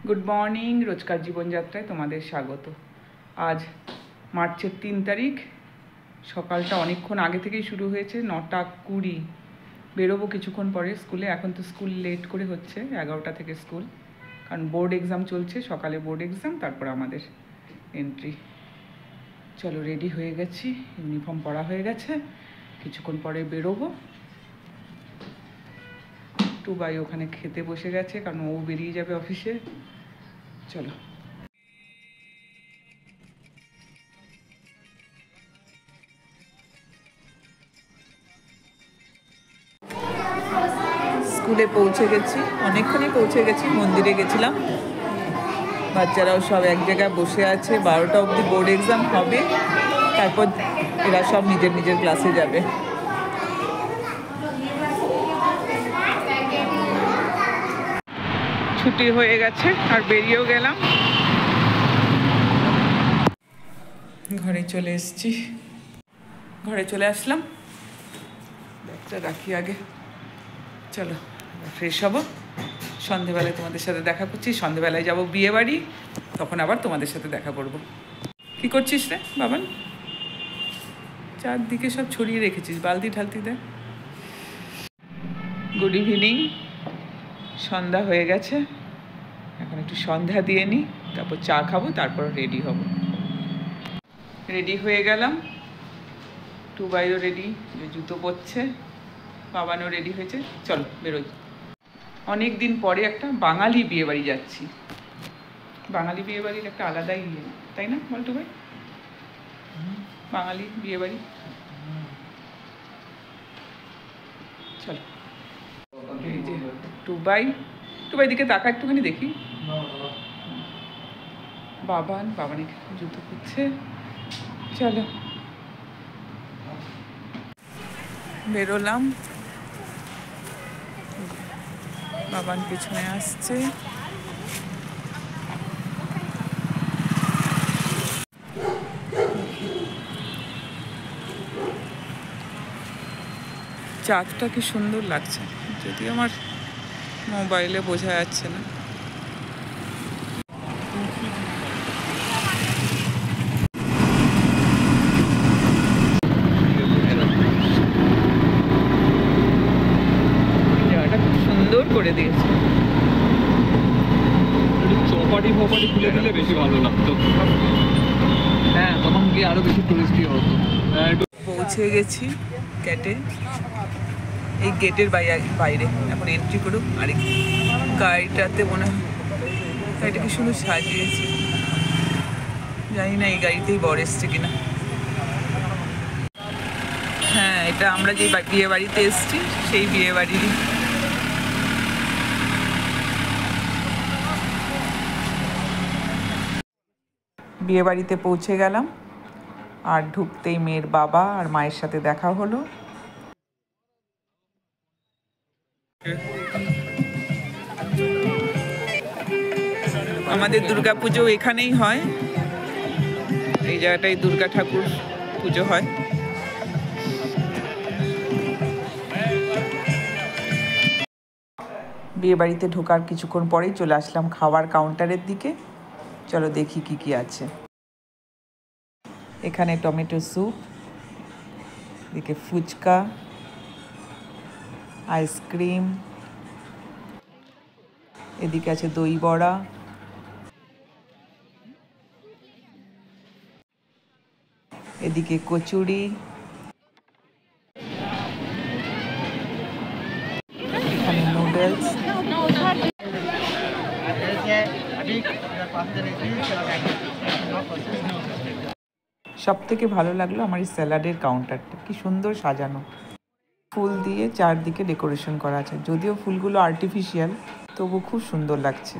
Good morning, রোজকার জীবনযাত্রায় তোমাদের স্বাগত। আজ মার্চের 3 তারিখ, সকালটা অনেকক্ষণ আগে থেকেই শুরু হয়েছে। 9:20 বেরোবো কিছুক্ষণ পরে স্কুলে। এখন তো স্কুল লেট করে হচ্ছে, 11টা থেকে স্কুল, কারণ বোর্ড এক্সাম চলছে। সকালে বোর্ড এক্সাম, তারপর আমাদের এন্ট্রি। চলো, রেডি হয়ে গেছি, ইউনিফর্ম পরা হয়ে গেছে, কিছুক্ষণ পরে বেরোবো। টুবাই ওখানে খেতে বসে গেছে, কারণ ও বেরিয়ে যাবে অফিসে। চলো। স্কুলে পৌঁছে গেছি, অনেকক্ষণই পৌঁছে গেছি। মন্দিরে গেছিলাম, বাচ্চারাও সব এক জায়গায় বসে আছে। 12টা অবধি বোর্ড এক্সাম হবে, তারপর এরা সব নিজের নিজের ক্লাসে যাবে। ছুটি হয়ে গেছে আর বেরিয়েও গেলাম। ঘরে চলে এসেছি, ঘরে চলে আসলাম। ব্যাগটা রাখি আগে। চলো ফ্রেশ হবো, সন্ধেবেলায় তোমাদের সাথে দেখা করছি। সন্ধেবেলায় যাবো বিয়ে বাড়ি, তখন আবার তোমাদের সাথে দেখা করব। কি করছিস রে বাবান? চারদিকে সব ছড়িয়ে রেখেছিস, বালতি ঢালতি দে। গুড ইভিনিং, সন্ধ্যা হয়ে গেছে। এখন একটু সন্ধ্যা দিয়ে নিই, তারপর চা খাবো, তারপর রেডি হব। রেডি হয়ে গেলাম, টুবাইও রেডি, জুতো পরছে, বাবানও রেডি হয়েছে। চলো বেরোই। অনেক দিন পরে একটা বাঙালি বিয়ে বাড়ি যাচ্ছি। বাঙালি বিয়ে বাড়ির একটা আলাদাই ইয়ে, তাই না বল টুবাই? বাঙালি বিয়ে বাড়ি। চলো। এই যে টুবাই, টুবাই দিকে তাকা একটুখানি দেখি। বাবান এখানে জুতো করছে। চলো বেরোলাম। বাবান পিছনে আসছে। চাঁদটা কি সুন্দর লাগছে, যদিও আমার মোবাইলে বোঝা যাচ্ছে না। জায়গাটা খুব সুন্দর করে দিয়েছে। চৌপাটি ফোপাটি খুলে দিলে বেশি ভালো লাগতো। হ্যাঁ, তখন গিয়ে আরো বেশি টুরিস্টই হতো। পৌঁছে গেছি গেটে। এই গেটের বাইরে এখন এন্ট্রি করুক। আর গাড়িটাতে মনে হয়, গাড়িটা কি সুন্দর সাজিয়েছে। জানি না এই গাড়িতেই বর এসছে কিনা। হ্যাঁ, এটা আমরা যে বিয়ে বাড়িতে এসছি সেই বিয়ে বাড়িরই। বিয়ে বাড়িতে পৌঁছে গেলাম, আর ঢুকতেই মেয়ের বাবা আর মায়ের সাথে দেখা হলো। আমাদের দুর্গাপুজো এখানেই হয়, এই জায়গাটায় দুর্গা ঠাকুর পুজো হয়। বিয়ে বাড়িতে ঢোকার কিছুক্ষণ পরেই চলে আসলাম খাওয়ার কাউন্টারের দিকে। চলো দেখি কি কি আছে। এখানে টমেটো স্যুপ, এদিকে ফুচকা, আইসক্রিম, এদিকে আছে দই বড়া, এদিকে কচুরি, এখানে নুডলস। সব থেকে ভালো লাগলো আমার এই স্যালাডের কাউন্টারটা, কি সুন্দর সাজানো, ফুল দিয়ে চারদিকে ডেকোরেশন করা আছে। যদিও ফুলগুলো আর্টিফিশিয়াল, তবু খুব সুন্দর লাগছে।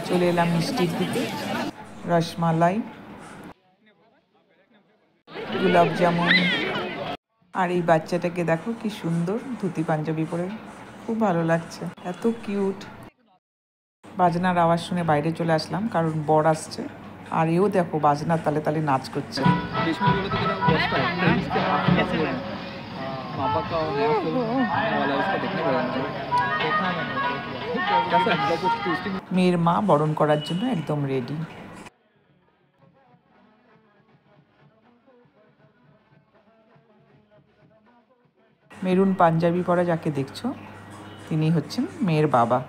চলে এলাম মিষ্টির দিকে। রসমালাই, গোলাপ জামুন। আর এই বাচ্চাটাকে দেখো কি সুন্দর ধুতি পাঞ্জাবি পরে, খুব ভালো লাগছে, এত কিউট। বাজনার আওয়াজ শুনে বাইরে চলে আসলাম, কারণ বর আসছে। আর এও দেখো বাজনার তালে তালে नाच করছে। इसमें बोले तो तेरा बॉस का है कैसे पापा का नया फिल्म आने वाला है, उसका देखने पड़ेगा मुझे। कैसा है मतलब कुछ ट्विस्टिंग? মেয়ের মা বরণ করার জন্য একদম রেডি। মেরুন পাঞ্জাবি পরা যাকে দেখছো তিনি হচ্ছেন মেয়ের বাবা।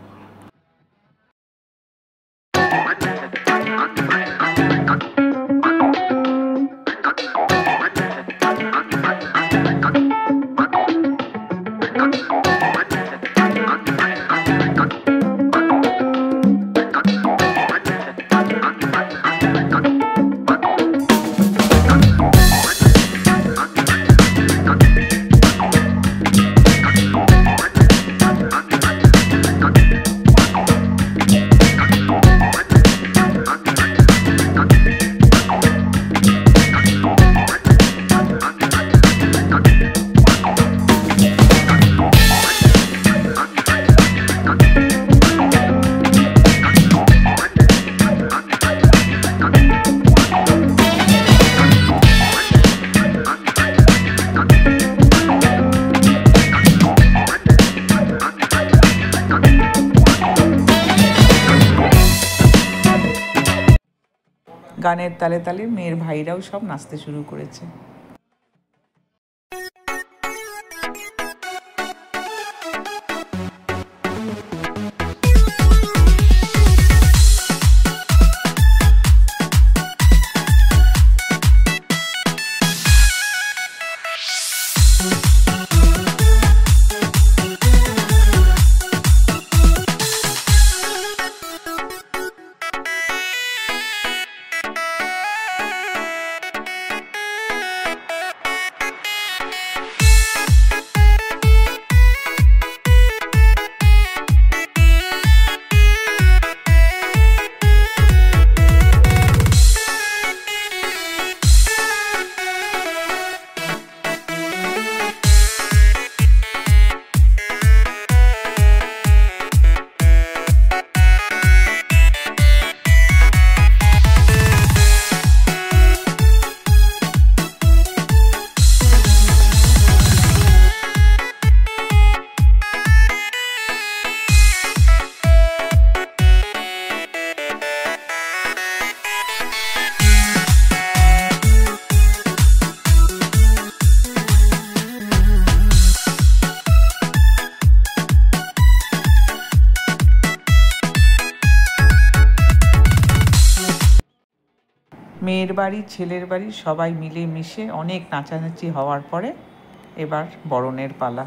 গানের তালে তালে মেয়ের ভাইরাও সব নাচতে শুরু করেছে। মেয়ের বাড়ি ছেলের বাড়ি সবাই মিলে মিশে অনেক নাচানাচি হওয়ার পরে এবার বরণের পালা।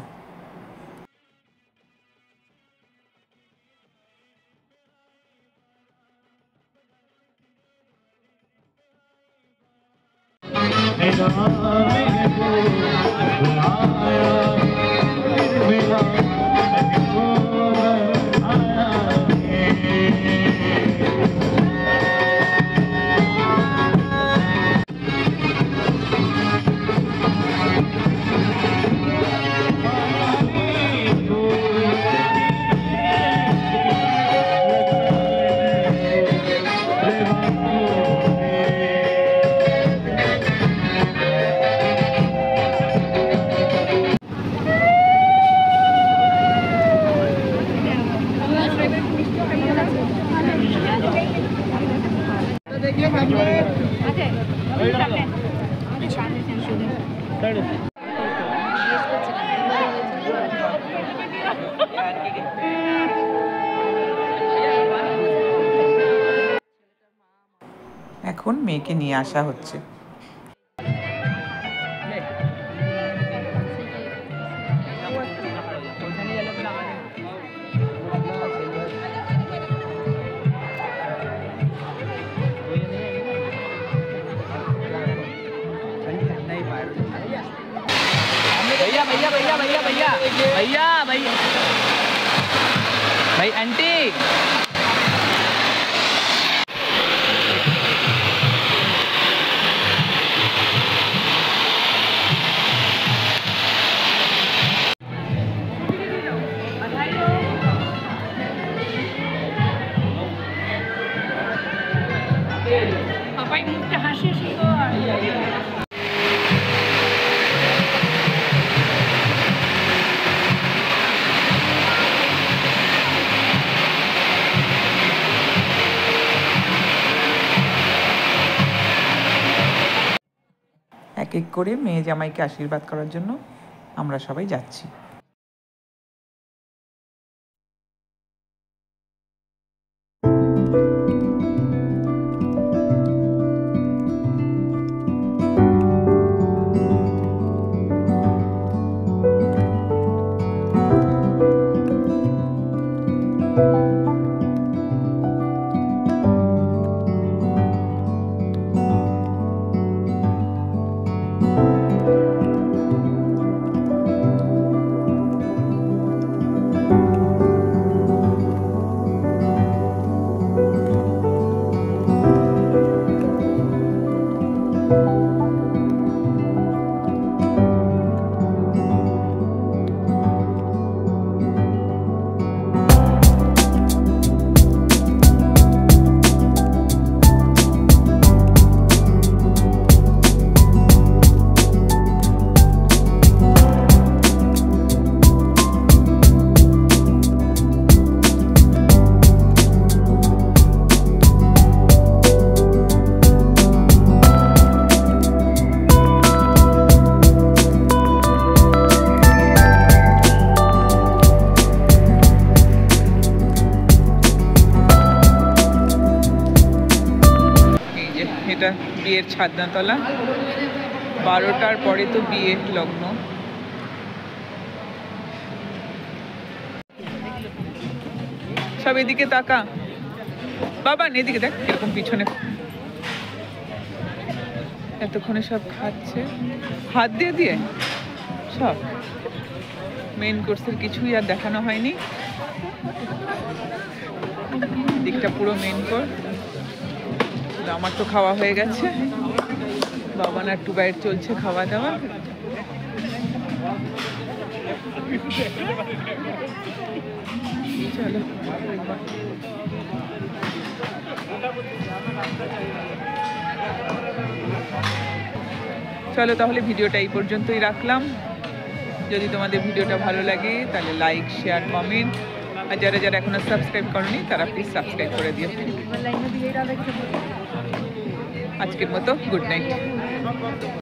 এখন মেয়েকে নিয়ে আসা হচ্ছে। भैया भैया भैया भैया भैया भैया भैया भाई आंटी Thank you. সবাই মুখটা হাসি হাসি তো আর এক এক করে মেয়ে জামাইকে আশীর্বাদ করার জন্য আমরা সবাই যাচ্ছি। এটা বিয়ের ছাদনাতলা, 12টার পরে তো বিয়ে লগ্ন। সব এদিকে তাকা বাবা, এদিকে দেখ এরকম পিছনে, এতক্ষণে সব খাচ্ছে হাত দিয়ে দিয়ে। সব মেন কোর্সের কিছুই আর দেখানো হয়নি, দিকটা পুরো মেন কোর্স। আমার তো খাওয়া হয়ে গেছে, বাবান একটু বাইরে চলছে খাওয়া দাওয়া। চলো চলো তাহলে ভিডিওটা এই পর্যন্তই রাখলাম। যদি তোমাদের ভিডিওটা ভালো লাগে তাহলে লাইক, শেয়ার, কমেন্ট, আর যারা যারা এখনো সাবস্ক্রাইব করনি তারা প্লিজ সাবস্ক্রাইব করে দিও। আজকের মতো গুড নাইট।